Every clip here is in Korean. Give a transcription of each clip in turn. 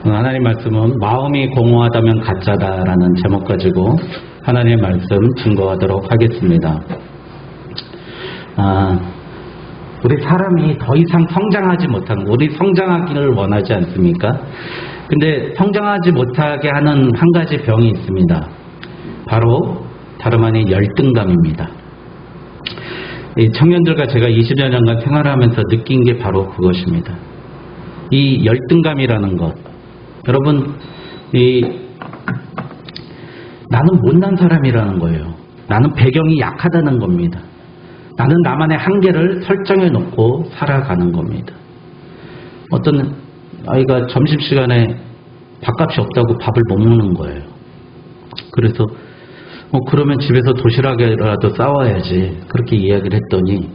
하나님 말씀은 마음이 공허하다면 가짜다라는 제목 가지고 하나님의 말씀 증거하도록 하겠습니다. 우리 사람이 더 이상 성장하지 못하는, 우리 성장하기를 원하지 않습니까? 근데 성장하지 못하게 하는 한 가지 병이 있습니다. 바로 다름 아닌 열등감입니다. 이 청년들과 제가 20여 년간 생활하면서 느낀 게 바로 그것입니다. 이 열등감이라는 것. 여러분, 나는 못난 사람이라는 거예요. 나는 배경이 약하다는 겁니다. 나는 나만의 한계를 설정해 놓고 살아가는 겁니다. 어떤 아이가 점심시간에 밥값이 없다고 밥을 못 먹는 거예요. 그래서 그러면 집에서 도시락이라도 싸워야지, 그렇게 이야기를 했더니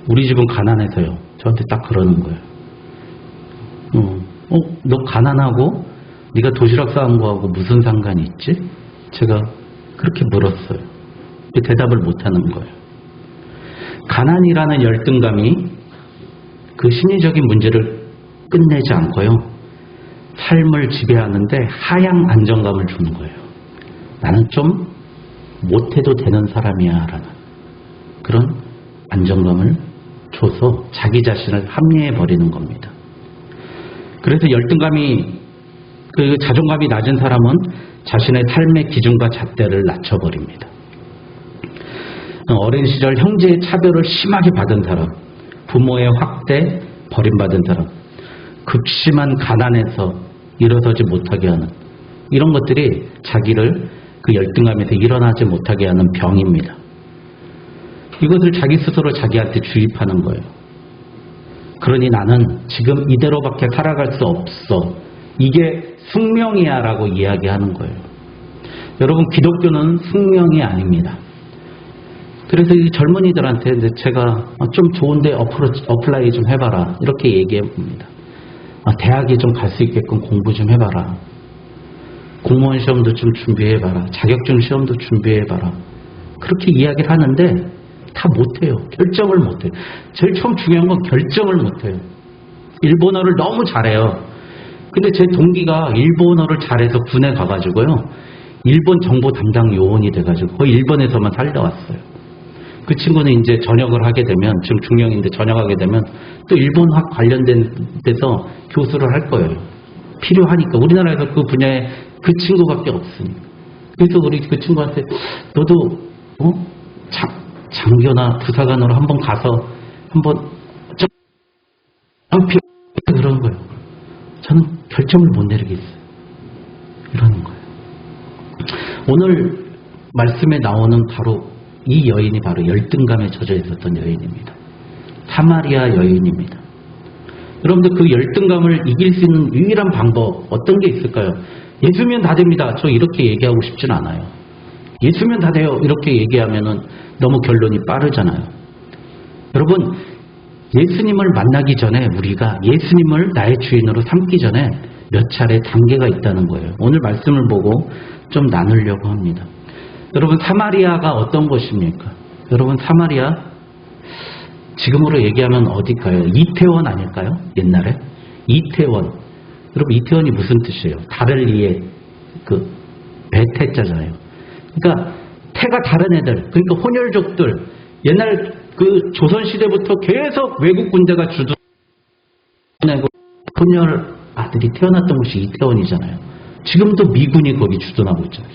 우리 집은 가난해서요. 저한테 딱 그러는 거예요. 너 가난하고 네가 도시락 싸운 거하고 무슨 상관이 있지? 제가 그렇게 물었어요. 대답을 못하는 거예요. 가난이라는 열등감이 그 심리적인 문제를 끝내지 않고요, 삶을 지배하는데 하향 안정감을 주는 거예요. 나는 좀 못해도 되는 사람이야 라는 그런 안정감을 줘서 자기 자신을 합리해버리는 겁니다. 그래서 열등감이, 그 자존감이 낮은 사람은 자신의 삶의 기준과 잣대를 낮춰버립니다. 어린 시절 형제의 차별을 심하게 받은 사람, 부모의 확대, 버림받은 사람, 극심한 가난에서 일어서지 못하게 하는, 이런 것들이 자기를 그 열등감에서 일어나지 못하게 하는 병입니다. 이것을 자기 스스로 자기한테 주입하는 거예요. 그러니 나는 지금 이대로밖에 살아갈 수 없어. 이게 숙명이야 라고 이야기하는 거예요. 여러분, 기독교는 숙명이 아닙니다. 그래서 이 젊은이들한테 제가 좀 좋은데 어플라이 좀 해봐라, 이렇게 얘기해 봅니다. 대학에 좀 갈 수 있게끔 공부 좀 해봐라. 공무원 시험도 좀 준비해봐라. 자격증 시험도 준비해봐라. 그렇게 이야기를 하는데 다 못해요. 결정을 못해요. 제일 처음 중요한 건 결정을 못해요. 일본어를 너무 잘해요. 근데 제 동기가 일본어를 잘해서 군에 가가지고요, 일본 정보 담당 요원이 돼가지고 거의 일본에서만 살다 왔어요. 그 친구는 이제 전역을 하게 되면, 지금 중령인데 전역하게 되면 또 일본학 관련된 데서 교수를 할 거예요. 필요하니까. 우리나라에서 그 분야에 그 친구밖에 없으니까. 그래서 우리 그 친구한테 너도 장교나 부사관으로 한번 가서 한번 그러는 거예요. 저는 결정을 못 내리겠어요. 이러는 거예요. 오늘 말씀에 나오는 바로 이 여인이 바로 열등감에 젖어 있었던 여인입니다. 사마리아 여인입니다. 여러분들, 그 열등감을 이길 수 있는 유일한 방법 어떤 게 있을까요? 예수면 다 됩니다. 저 이렇게 얘기하고 싶진 않아요. 예수면 다 돼요. 이렇게 얘기하면은 너무 결론이 빠르잖아요. 여러분, 예수님을 만나기 전에, 우리가 예수님을 나의 주인으로 삼기 전에 몇 차례 단계가 있다는 거예요. 오늘 말씀을 보고 좀 나누려고 합니다. 여러분, 사마리아가 어떤 곳입니까? 여러분, 사마리아, 지금으로 얘기하면 어딜까요? 이태원 아닐까요? 옛날에? 이태원. 여러분, 이태원이 무슨 뜻이에요? 달을 이에 그 배태자잖아요. 그러니까 태가 다른 애들, 그러니까 혼혈족들, 옛날 그 조선시대부터 계속 외국 군대가 주둔하고 혼혈 아들이 태어났던 곳이 이태원이잖아요. 지금도 미군이 거기 주둔하고 있잖아요.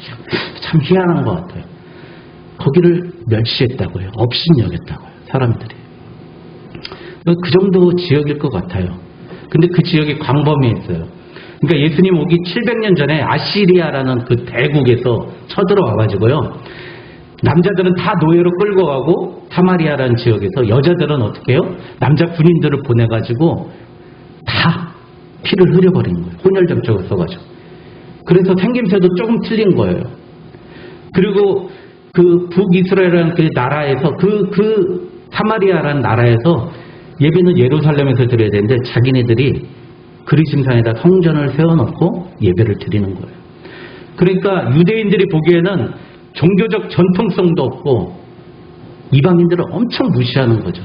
참 희한한 것 같아요. 거기를 멸시했다고요. 업신여겼다고요. 사람들이. 그 정도 지역일 것 같아요. 근데 그 지역이 광범위했어요. 그러니까 예수님 오기 700년 전에 아시리아라는 그 대국에서 쳐들어와가지고요, 남자들은 다 노예로 끌고 가고, 사마리아라는 지역에서 여자들은 어떻게 해요? 남자 군인들을 보내가지고 다 피를 흐려버리는 거예요. 혼혈접촉을 써가지고. 그래서 생김새도 조금 틀린 거예요. 그리고 그 북이스라엘이라는 그 나라에서, 그 사마리아라는 나라에서 예배는 예루살렘에서 드려야 되는데, 자기네들이 그리심산에다 성전을 세워놓고 예배를 드리는 거예요. 그러니까 유대인들이 보기에는 종교적 전통성도 없고 이방인들을 엄청 무시하는 거죠.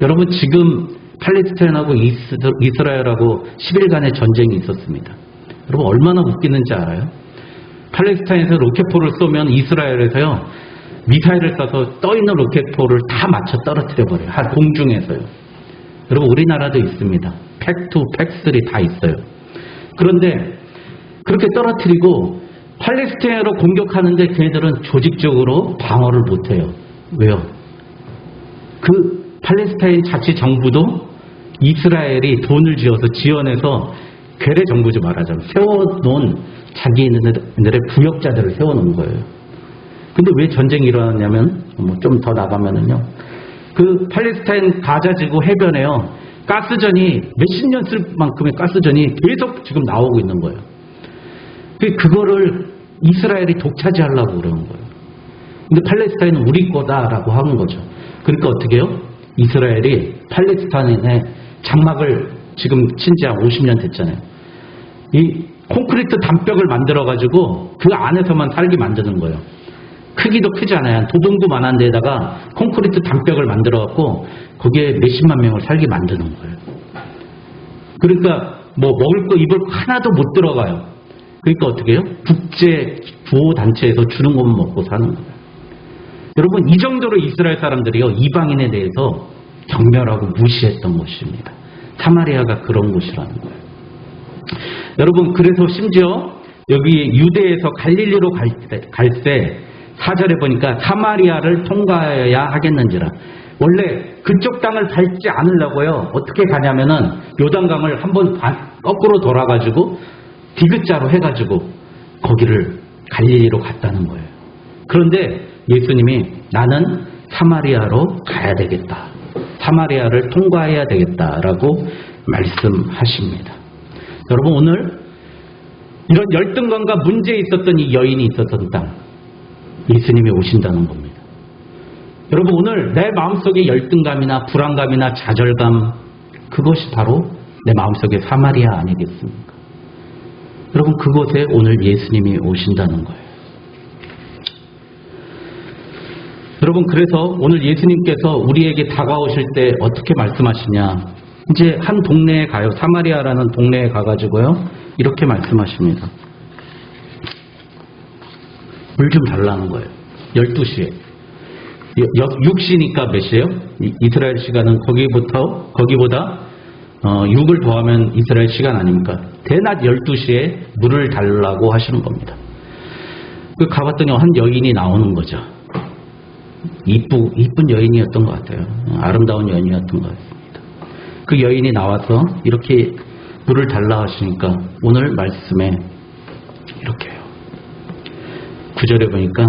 여러분, 지금 팔레스타인하고 이스라엘하고 10일간의 전쟁이 있었습니다. 여러분 얼마나 웃기는지 알아요? 팔레스타인에서 로켓포를 쏘면 이스라엘에서요 미사일을 쏴서 떠있는 로켓포를 다 맞춰 떨어뜨려버려요. 한 공중에서요. 여러분 우리나라도 있습니다. 팩2, 팩3 다 있어요. 그런데 그렇게 떨어뜨리고 팔레스타인으로 공격하는데 걔네들은 조직적으로 방어를 못해요. 왜요? 그 팔레스타인 자치정부도 이스라엘이 돈을 지어서 지원해서 괴뢰 정부죠 말하자면 세워놓은 자기네들의 부역자들을 세워놓은 거예요. 근데 왜 전쟁이 일어났냐면 좀 더 나가면은요 그 팔레스타인 가자지구 해변에요 가스전이 몇십 년 쓸 만큼의 가스전이 계속 지금 나오고 있는 거예요. 그거를 이스라엘이 독차지하려고 그러는 거예요. 근데 팔레스타인은 우리 거다라고 하는 거죠. 그러니까 어떻게 해요? 이스라엘이 팔레스타인의 장막을 지금 친지 한 50년 됐잖아요. 이 콘크리트 담벽을 만들어가지고 그 안에서만 살게 만드는 거예요. 크기도 크지 않아요. 도봉구만한 데다가 콘크리트 담벽을 만들어갖고 거기에 몇십만 명을 살게 만드는 거예요. 그러니까 뭐 먹을 거 입을 거 하나도 못 들어가요. 그러니까 어떻게 해요? 국제 구호단체에서 주는 것만 먹고 사는 거예요. 여러분 이 정도로 이스라엘 사람들이요 이방인에 대해서 경멸하고 무시했던 곳입니다. 사마리아가 그런 곳이라는 거예요. 여러분 그래서 심지어 여기 유대에서 갈릴리로 갈 때 4절에 보니까 사마리아를 통과해야 하겠는지라. 원래 그쪽 땅을 밟지 않으려고요 어떻게 가냐면은 요단강을 한번 거꾸로 돌아가지고 디귿자로 해가지고 거기를 갈릴리로 갔다는 거예요. 그런데 예수님이 나는 사마리아로 가야 되겠다. 사마리아를 통과해야 되겠다라고 말씀하십니다. 여러분 오늘 이런 열등감과 문제에 있었던 이 여인이 있었던 땅 예수님이 오신다는 겁니다. 여러분 오늘 내 마음속에 열등감이나 불안감이나 좌절감 그것이 바로 내 마음속의 사마리아 아니겠습니까? 여러분 그곳에 오늘 예수님이 오신다는 거예요. 여러분 그래서 오늘 예수님께서 우리에게 다가오실 때 어떻게 말씀하시냐. 이제 한 동네에 가요. 사마리아라는 동네에 가가지고요. 이렇게 말씀하십니다. 물 좀 달라는 거예요. 12시에. 6시니까 몇 시예요? 이스라엘 시간은 거기보다 6을 더하면 이스라엘 시간 아닙니까? 대낮 12시에 물을 달라고 하시는 겁니다. 가봤더니 한 여인이 나오는 거죠. 이쁜 여인이었던 것 같아요. 아름다운 여인이었던 것 같습니다. 그 여인이 나와서 이렇게 물을 달라 하시니까 오늘 말씀에 이렇게 해요. 9절에 보니까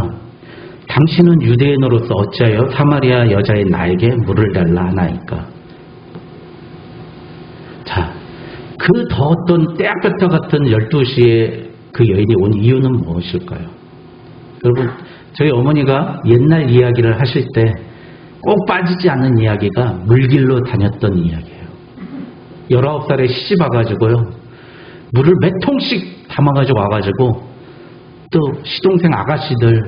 당신은 유대인으로서 어찌하여 사마리아 여자인 나에게 물을 달라 하나이까. 자, 그 더웠던 때앗볕 같은 12시에 그 여인이 온 이유는 무엇일까요? 여러분 저희 어머니가 옛날 이야기를 하실 때 꼭 빠지지 않는 이야기가 물길로 다녔던 이야기예요. 19살에 시집 와가지고요. 물을 몇 통씩 담아가지고 와가지고 또 시동생 아가씨들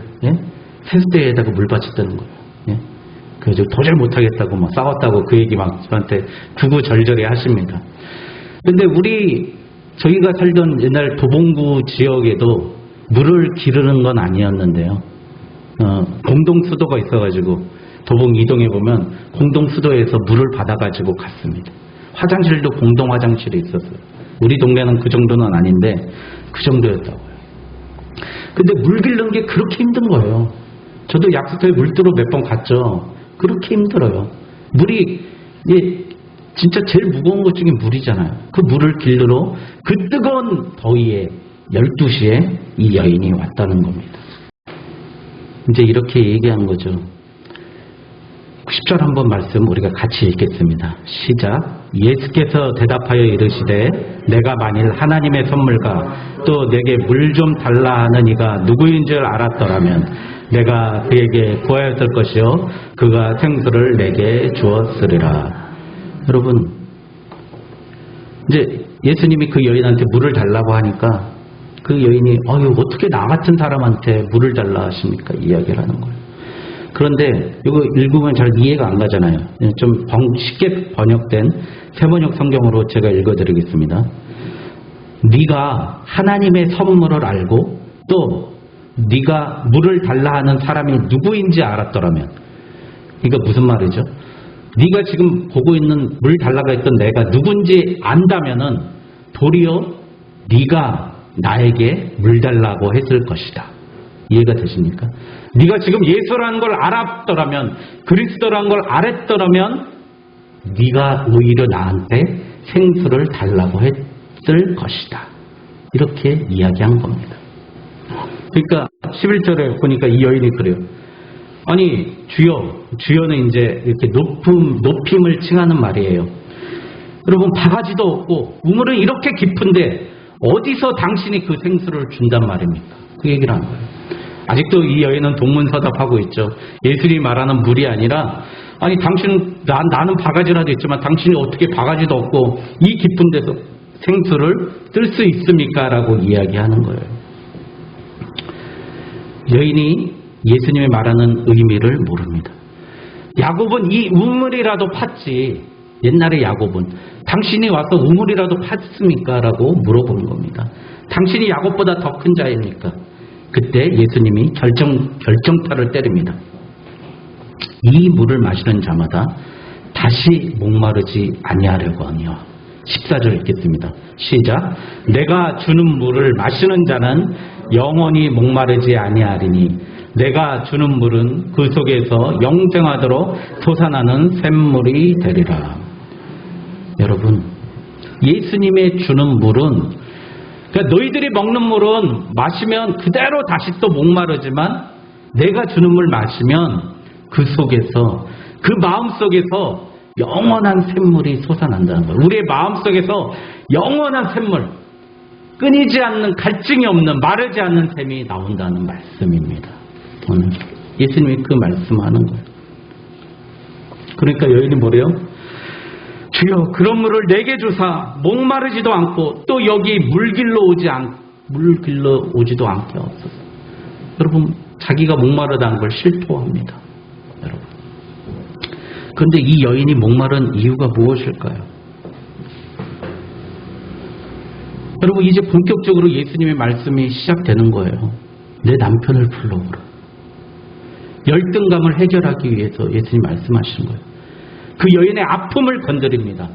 세수대에다가 물 바쳤다는 거예요. 예? 그래서 도저히 못하겠다고 막 싸웠다고 그 얘기 막 저한테 구구절절히 하십니다. 근데 저희가 살던 옛날 도봉구 지역에도 물을 기르는 건 아니었는데요. 공동수도가 있어가지고 도봉 이동에 보면 공동수도에서 물을 받아가지고 갔습니다. 화장실도 공동 화장실에 있었어요. 우리 동네는 그 정도는 아닌데 그 정도였다고요. 근데 물 기르는 게 그렇게 힘든 거예요. 저도 약수터에 물 뜨러 몇 번 갔죠. 그렇게 힘들어요. 물이 진짜 제일 무거운 것 중에 물이잖아요. 그 물을 기르러 그 뜨거운 더위에 12시에 이 여인이 왔다는 겁니다. 이제 이렇게 얘기한 거죠. 10절 한번 말씀 우리가 같이 읽겠습니다. 시작. 예수께서 대답하여 이르시되 내가 만일 하나님의 선물과 또 내게 물 좀 달라 하는 이가 누구인 줄 알았더라면 내가 그에게 구하였을 것이요 그가 생수를 내게 주었으리라. 여러분 이제 예수님이 그 여인한테 물을 달라고 하니까 그 여인이 어떻게 나 같은 사람한테 물을 달라 하십니까? 이야기를 하는 거예요. 그런데 이거 읽으면 잘 이해가 안 가잖아요. 좀 쉽게 번역된 새번역 성경으로 제가 읽어드리겠습니다. 네가 하나님의 선물을 알고 또 네가 물을 달라 하는 사람이 누구인지 알았더라면, 이거 무슨 말이죠? 네가 지금 보고 있는 물 달라고 했던 내가 누군지 안다면은 도리어 네가 나에게 물 달라고 했을 것이다. 이해가 되십니까? 네가 지금 예수라는 걸 알았더라면, 그리스도라는 걸 알았더라면 네가 오히려 나한테 생수를 달라고 했을 것이다. 이렇게 이야기한 겁니다. 그러니까 11절에 보니까 이 여인이 그래요. 아니 주여는 이제 이렇게 높임을 칭하는 말이에요. 여러분, 바가지도 없고 우물은 이렇게 깊은데 어디서 당신이 그 생수를 준단 말입니까? 그 얘기를 하는 거예요. 아직도 이 여인은 동문서답하고 있죠. 예수님이 말하는 물이 아니라, 아니 나는 바가지라도 있지만 당신이 어떻게 바가지도 없고 이 깊은 데서 생수를 뜰 수 있습니까? 라고 이야기하는 거예요. 여인이 예수님이 말하는 의미를 모릅니다. 야곱은 이 우물이라도 팠지, 옛날에 야곱은 당신이 와서 우물이라도 팠습니까? 라고 물어보는 겁니다. 당신이 야곱보다 더 큰 자입니까? 그때 예수님이 결정타를 때립니다. 이 물을 마시는 자마다 다시 목마르지 아니하려고 하며. 14절 읽겠습니다. 시작. 내가 주는 물을 마시는 자는 영원히 목마르지 아니하리니 내가 주는 물은 그 속에서 영생하도록 솟아나는 샘물이 되리라. 여러분, 예수님의 주는 물은, 그러니까 너희들이 먹는 물은 마시면 그대로 다시 또 목마르지만 내가 주는 물 마시면 그 속에서, 그 마음 속에서 영원한 샘물이 솟아난다는 거예요. 우리의 마음 속에서 영원한 샘물, 끊이지 않는, 갈증이 없는, 마르지 않는 샘이 나온다는 말씀입니다. 오늘 예수님이 그 말씀하는 거예요. 그러니까 여인이 뭐래요? 주여, 그런 물을 내게 주사 목마르지도 않고 또 여기 물 길러 오지도 않게 하옵소서. 여러분, 자기가 목마르다는 걸 실토합니다. 여러분, 그런데 이 여인이 목마른 이유가 무엇일까요? 여러분, 이제 본격적으로 예수님의 말씀이 시작되는 거예요. 내 남편을 불러오라. 열등감을 해결하기 위해서 예수님 말씀하시는 거예요. 그 여인의 아픔을 건드립니다.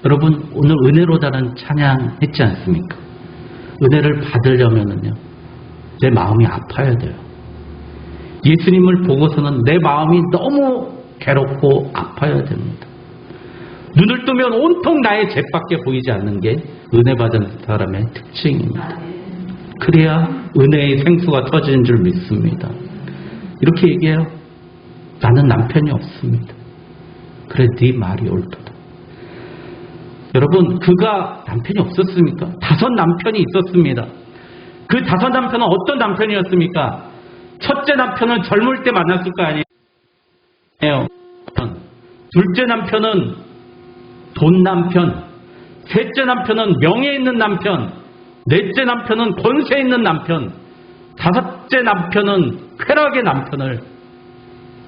여러분, 오늘 은혜로다는 찬양 했지 않습니까? 은혜를 받으려면은요, 내 마음이 아파야 돼요. 예수님을 보고서는 내 마음이 너무 괴롭고 아파야 됩니다. 눈을 뜨면 온통 나의 죄밖에 보이지 않는 게 은혜 받은 사람의 특징입니다. 그래야 은혜의 생수가 터지는 줄 믿습니다. 이렇게 얘기해요. 나는 남편이 없습니다. 그래, 네 말이 옳도다. 여러분, 그가 남편이 없었습니까? 5 남편이 있었습니다. 그 5 남편은 어떤 남편이었습니까? 첫째 남편은 젊을 때 만났을 거 아니에요. 둘째 남편은 돈 남편, 셋째 남편은 명예 있는 남편, 넷째 남편은 권세 있는 남편, 5째 남편은 쾌락의 남편을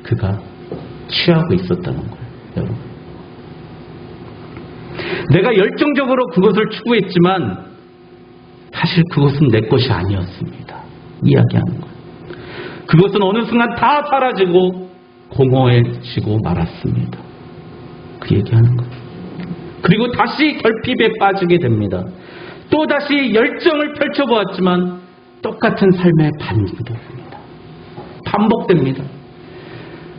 그가 취하고 있었다는 거예요. 여러분, 내가 열정적으로 그것을 추구했지만 사실 그것은 내 것이 아니었습니다. 이야기하는 거예요. 그것은 어느 순간 다 사라지고 공허해지고 말았습니다. 그 얘기하는 거예요. 그리고 다시 결핍에 빠지게 됩니다. 또다시 열정을 펼쳐보았지만 똑같은 삶의 반복됩니다.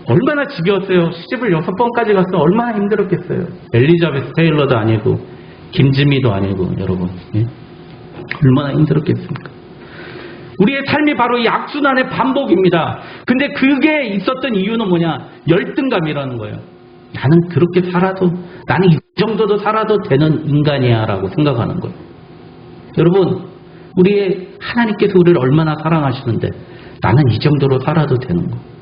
얼마나 지겨웠어요. 시집을 6번까지 갔어. 얼마나 힘들었겠어요. 엘리자베스 테일러도 아니고 김지미도 아니고 여러분, 예? 얼마나 힘들었겠습니까? 우리의 삶이 바로 이 악순환의 반복입니다. 근데 그게 있었던 이유는 뭐냐? 열등감이라는 거예요. 나는 그렇게 살아도, 나는 이 정도도 살아도 되는 인간이야 라고 생각하는 거예요. 여러분, 우리의 하나님께서 우리를 얼마나 사랑하시는데 나는 이 정도로 살아도 되는 거예요.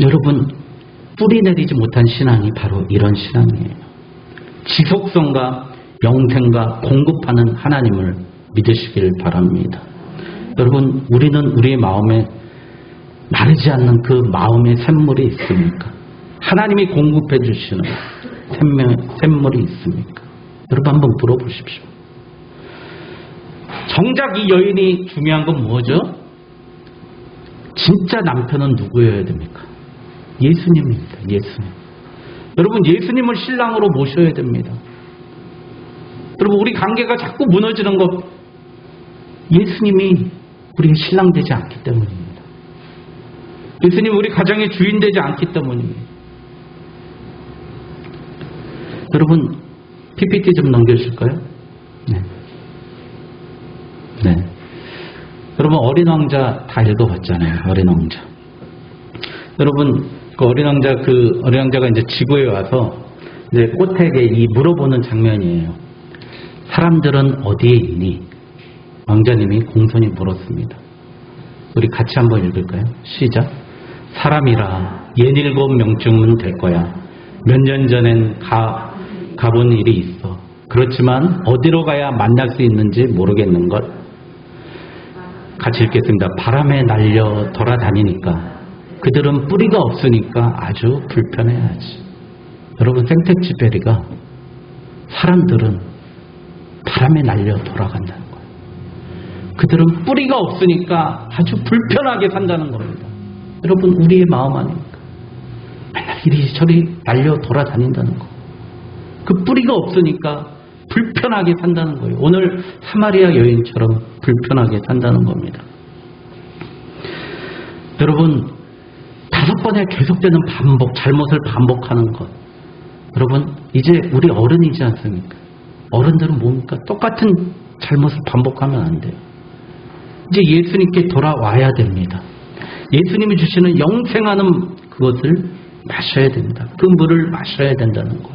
여러분, 뿌리 내리지 못한 신앙이 바로 이런 신앙이에요. 지속성과 영생과 공급하는 하나님을 믿으시길 바랍니다. 여러분, 우리는 우리의 마음에 마르지 않는 그 마음의 샘물이 있습니까? 하나님이 공급해 주시는 샘물이 있습니까? 여러분 한번 물어보십시오. 정작 이 여인이 중요한 건 뭐죠? 진짜 남편은 누구여야 됩니까? 예수님입니다. 예수님. 여러분 예수님을 신랑으로 모셔야 됩니다. 여러분 우리 관계가 자꾸 무너지는 것 예수님이 우리의 신랑 되지 않기 때문입니다. 예수님 우리 가정의 주인 되지 않기 때문입니다. 여러분 PPT 좀 넘겨주실까요? 네. 네. 여러분 어린 왕자 다 읽어봤잖아요. 어린 왕자. 여러분 그 어린 왕자가 이제 지구에 와서 이제 꽃에게 이 물어보는 장면이에요. 사람들은 어디에 있니? 왕자님이 공손히 물었습니다. 우리 같이 한번 읽을까요? 시작. 사람이라 67명쯤은 될 거야. 몇 년 전엔 가본 일이 있어. 그렇지만 어디로 가야 만날 수 있는지 모르겠는 것. 같이 읽겠습니다. 바람에 날려 돌아다니니까 그들은 뿌리가 없으니까 아주 불편해하지. 여러분 생텍쥐페리가 사람들은 바람에 날려 돌아간다는 거예요. 그들은 뿌리가 없으니까 아주 불편하게 산다는 겁니다. 여러분 우리의 마음 아닙니까? 맨날 이리저리 날려 돌아다닌다는 거. 그 뿌리가 없으니까 불편하게 산다는 거예요. 오늘 사마리아 여인처럼 불편하게 산다는 겁니다. 여러분 5번의 계속되는 반복, 잘못을 반복하는 것. 여러분 이제 우리 어른이지 않습니까? 어른들은 뭡니까? 똑같은 잘못을 반복하면 안 돼요. 이제 예수님께 돌아와야 됩니다. 예수님이 주시는 영생하는 그것을 마셔야 됩니다. 그 물을 마셔야 된다는 것.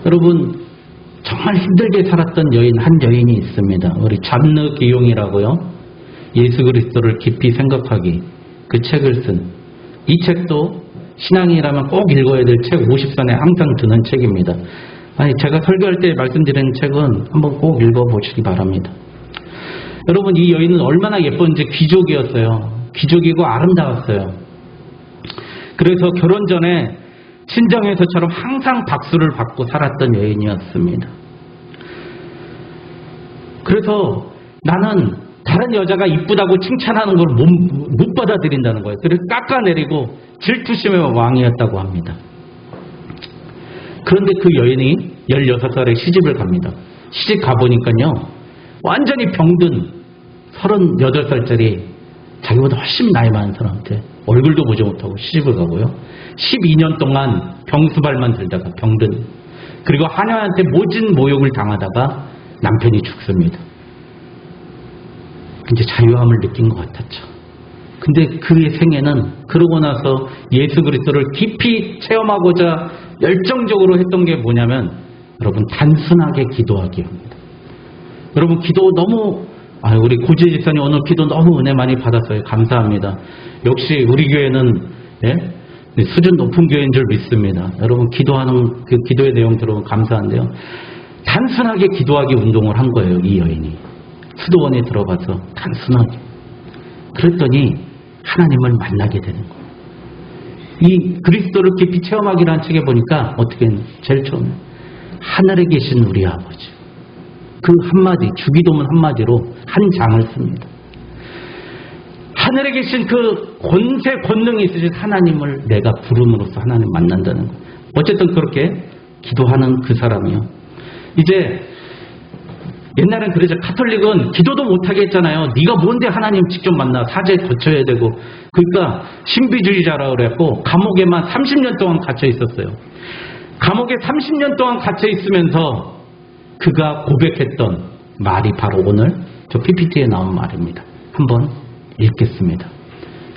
여러분 정말 힘들게 살았던 한 여인이 있습니다. 우리 잔느 기용이라고요. 예수 그리스도를 깊이 생각하기 그 책을 쓴 이 책도 신앙이라면 꼭 읽어야 될 책 50선에 항상 드는 책입니다. 아니 제가 설교할 때 말씀드린 책은 한번 꼭 읽어보시기 바랍니다. 여러분 이 여인은 얼마나 예쁜지 귀족이었어요. 귀족이고 아름다웠어요. 그래서 결혼 전에 친정에서처럼 항상 박수를 받고 살았던 여인이었습니다. 그래서 나는 다른 여자가 이쁘다고 칭찬하는 걸 못 받아들인다는 거예요. 그래서 깎아내리고 질투심의 왕이었다고 합니다. 그런데 그 여인이 16살에 시집을 갑니다. 시집 가보니까요. 완전히 병든 38살짜리 자기보다 훨씬 나이 많은 사람한테 얼굴도 보지 못하고 시집을 가고요. 12년 동안 병수발만 들다가 병든 그리고 하녀한테 모진 모욕을 당하다가 남편이 죽습니다. 이제 자유함을 느낀 것 같았죠. 근데 그의 생애는 그러고 나서 예수 그리스도를 깊이 체험하고자 열정적으로 했던 게 뭐냐면 여러분 단순하게 기도하기입니다. 여러분 기도 너무 우리 고지 집사님 오늘 기도 너무 은혜 많이 받았어요. 감사합니다. 역시 우리 교회는 수준 높은 교회인 줄 믿습니다. 여러분 기도하는 그 기도의 내용 들어보면 감사한데요. 단순하게 기도하기 운동을 한 거예요. 이 여인이. 수도원에 들어가서 단순하게. 그랬더니 하나님을 만나게 되는 거예요. 이 그리스도를 깊이 체험하기라는 책에 보니까 어떻게 했냐. 제일 처음에 하늘에 계신 우리 아버지. 그 한마디, 주기도문 한마디로 한 장을 씁니다. 하늘에 계신 그 권능이 있으신 하나님을 내가 부름으로써 하나님 만난다는 거예요. 어쨌든 그렇게 기도하는 그 사람이요. 이제 옛날엔 그러죠. 카톨릭은 기도도 못하게 했잖아요. 네가 뭔데 하나님 직접 만나 사제 거쳐야 되고. 그러니까 신비주의자라고 그랬고 감옥에만 30년 동안 갇혀 있었어요. 감옥에 30년 동안 갇혀 있으면서 그가 고백했던 말이 바로 오늘 저 PPT에 나온 말입니다. 한번 읽겠습니다.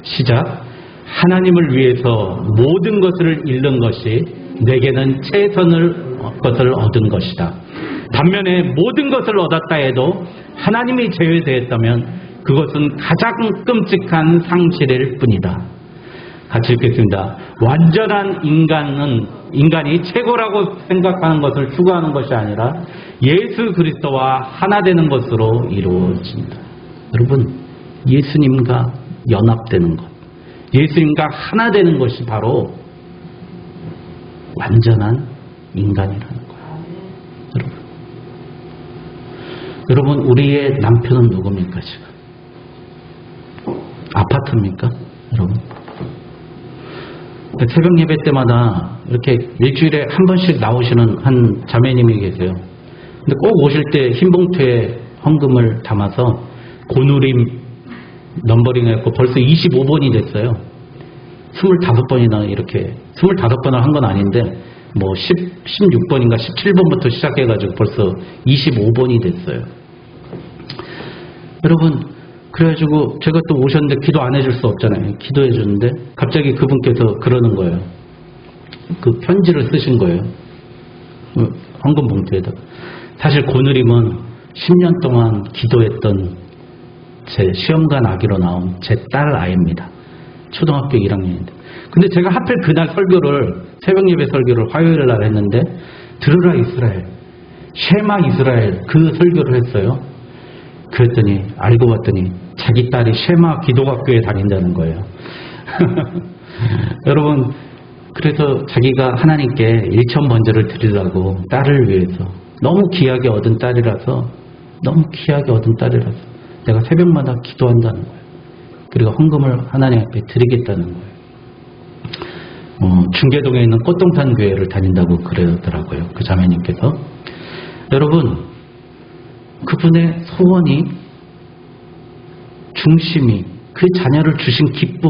시작. 하나님을 위해서 모든 것을 잃는 것이 내게는 최선을 것을 얻은 것이다. 반면에 모든 것을 얻었다 해도 하나님이 제외되었다면 그것은 가장 끔찍한 상실일 뿐이다. 같이 읽겠습니다. 완전한 인간이 최고라고 생각하는 것을 추구하는 것이 아니라 예수 그리스도와 하나 되는 것으로 이루어진다. 여러분 예수님과 연합되는 것, 예수님과 하나 되는 것이 바로 완전한 인간이라는 거예요. 여러분, 우리의 남편은 누굽니까, 지금? 아파트입니까, 여러분? 새벽 예배 때마다 이렇게 일주일에 한 번씩 나오시는 한 자매님이 계세요. 근데 꼭 오실 때 흰 봉투에 헌금을 담아서 고누림 넘버링 해갖고 벌써 25번이 됐어요. 25번이나 이렇게, 25번을 한 건 아닌데, 뭐 16번인가 17번부터 시작해가지고 벌써 25번이 됐어요. 여러분, 그래가지고 제가 또 오셨는데 기도 안 해줄 수 없잖아요. 기도해 주는데 갑자기 그분께서 그러는 거예요. 그 편지를 쓰신 거예요. 헌금 봉투에다가. 사실 고누림은 10년 동안 기도했던 제 시험관 아기로 나온 제 딸 아이입니다. 초등학교 1학년인데. 근데 제가 하필 그날 설교를, 새벽 예배 설교를 화요일 날 했는데, 들으라 이스라엘, 쉐마 이스라엘, 그 설교를 했어요. 그랬더니 알고 봤더니 자기 딸이 쉐마 기독학교에 다닌다는 거예요. 여러분, 그래서 자기가 하나님께 1,000번제를 드리라고 딸을 위해서, 너무 귀하게 얻은 딸이라서 내가 새벽마다 기도한다는 거예요. 그리고 헌금을 하나님 앞에 드리겠다는 거예요. 중계동에 있는 꽃동산 교회를 다닌다고 그러더라고요. 그 자매님께서. 여러분, 그분의 소원이, 중심이, 그 자녀를 주신 기쁨,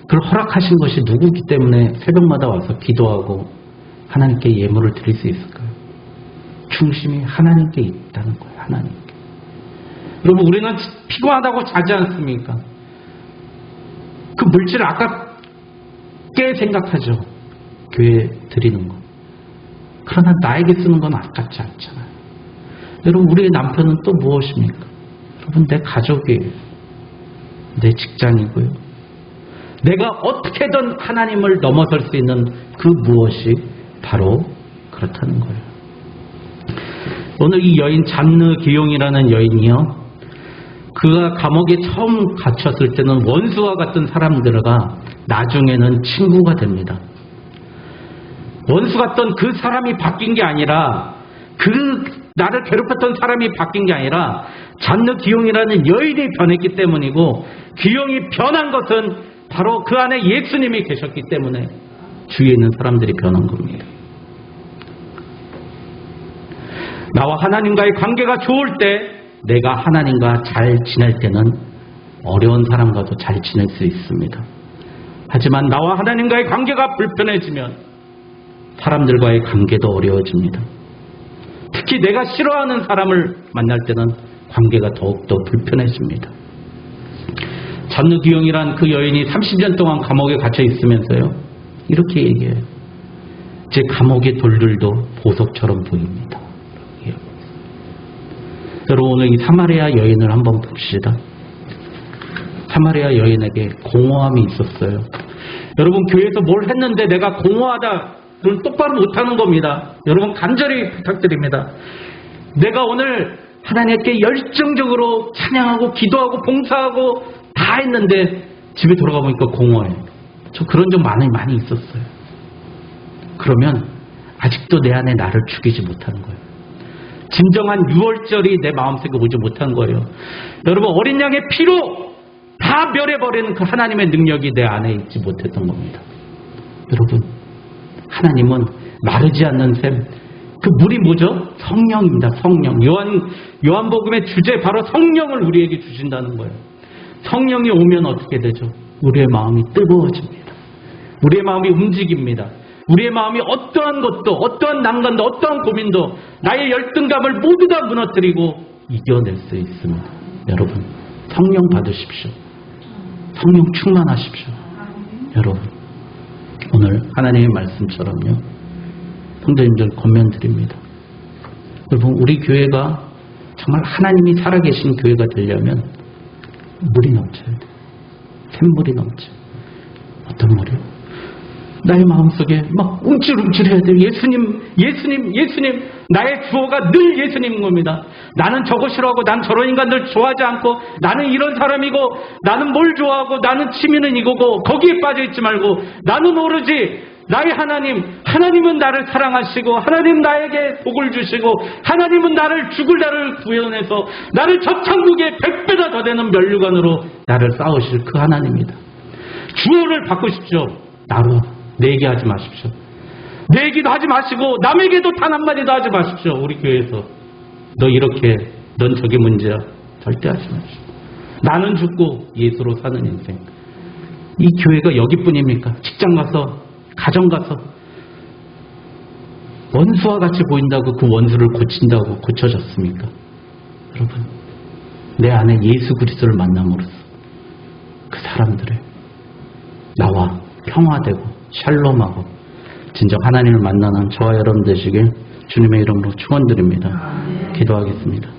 그걸 허락하신 것이 누구기 때문에 새벽마다 와서 기도하고 하나님께 예물을 드릴 수 있을까요? 중심이 하나님께 있다는 거예요. 하나님께. 여러분, 우리는 피곤하다고 자지 않습니까? 그 물질을 아깝게 생각하죠. 교회에 드리는 거. 그러나 나에게 쓰는 건 아깝지 않잖아요. 여러분, 우리의 남편은 또 무엇입니까? 여러분, 내 가족이에요. 내 직장이고요. 내가 어떻게든 하나님을 넘어설 수 있는 그 무엇이 바로 그렇다는 거예요. 오늘 이 여인 잔느 기용이라는 여인이요, 그가 감옥에 처음 갇혔을 때는 원수와 같은 사람들과 나중에는 친구가 됩니다. 원수 같던 그 사람이 바뀐 게 아니라, 나를 괴롭혔던 사람이 바뀐 게 아니라 잔느 기용이라는 여인이 변했기 때문이고, 기용이 변한 것은 바로 그 안에 예수님이 계셨기 때문에 주위에 있는 사람들이 변한 겁니다. 나와 하나님과의 관계가 좋을 때, 내가 하나님과 잘 지낼 때는 어려운 사람과도 잘 지낼 수 있습니다. 하지만 나와 하나님과의 관계가 불편해지면 사람들과의 관계도 어려워집니다. 특히 내가 싫어하는 사람을 만날 때는 관계가 더욱더 불편해집니다. 잔느 기용이란 그 여인이 30년 동안 감옥에 갇혀 있으면서요, 이렇게 얘기해요. 제 감옥의 돌들도 보석처럼 보입니다. 여러분, 오늘 이 사마리아 여인을 한번 봅시다. 사마리아 여인에게 공허함이 있었어요. 여러분, 교회에서 뭘 했는데 내가 공허하다, 그걸 똑바로 못하는 겁니다. 여러분, 간절히 부탁드립니다. 내가 오늘 하나님께 열정적으로 찬양하고 기도하고 봉사하고 다 했는데 집에 돌아가 보니까 공허해. 저 그런 적 많이 있었어요. 그러면 아직도 내 안에 나를 죽이지 못하는 거예요. 진정한 유월절이 내 마음속에 오지 못한 거예요. 여러분, 어린 양의 피로 다 멸해버리는 그 하나님의 능력이 내 안에 있지 못했던 겁니다. 여러분, 하나님은 마르지 않는 샘, 그 물이 뭐죠? 성령입니다. 성령. 요한복음의 주제, 바로 성령을 우리에게 주신다는 거예요. 성령이 오면 어떻게 되죠? 우리의 마음이 뜨거워집니다. 우리의 마음이 움직입니다. 우리의 마음이 어떠한 것도, 어떠한 난관도, 어떠한 고민도, 나의 열등감을 모두 다 무너뜨리고 이겨낼 수 있습니다. 여러분, 성령 받으십시오. 성령 충만하십시오. 여러분, 오늘 하나님의 말씀처럼요, 성도님들 권면드립니다. 여러분, 우리 교회가 정말 하나님이 살아계신 교회가 되려면 물이 넘쳐야 돼요. 샘물이 넘쳐. 어떤 물이요? 나의 마음속에 막 움찔움찔해야 돼요. 예수님, 예수님, 예수님. 나의 주어가 늘 예수님인 겁니다. 나는 저거 싫어하고, 난 저런 인간들 좋아하지 않고, 나는 이런 사람이고, 나는 뭘 좋아하고, 나는 취미는 이거고, 거기에 빠져있지 말고, 나는 오로지 나의 하나님은 나를 사랑하시고 하나님 나에게 복을 주시고 하나님은 나를 죽을 나를 구원해서 나를 저 천국에 100배나 더 되는 면류관으로 나를 쌓으실 그 하나님이다. 주어를 바꾸십시오. 나로 내 얘기하지 마십시오. 내 얘기도 하지 마시고 남에게도 단 한마디도 하지 마십시오. 우리 교회에서 너 이렇게 넌 저게 문제야. 절대 하지 마십시오. 나는 죽고 예수로 사는 인생. 이 교회가 여기뿐입니까? 직장 가서 가정 가서 원수와 같이 보인다고 그 원수를 고친다고 고쳐졌습니까? 여러분, 내 안에 예수 그리스도를 만남으로써 그 사람들의 나와 평화되고 샬롬하고 진정 하나님을 만나는 저와 여러분 되시길 주님의 이름으로 축원드립니다. 기도하겠습니다.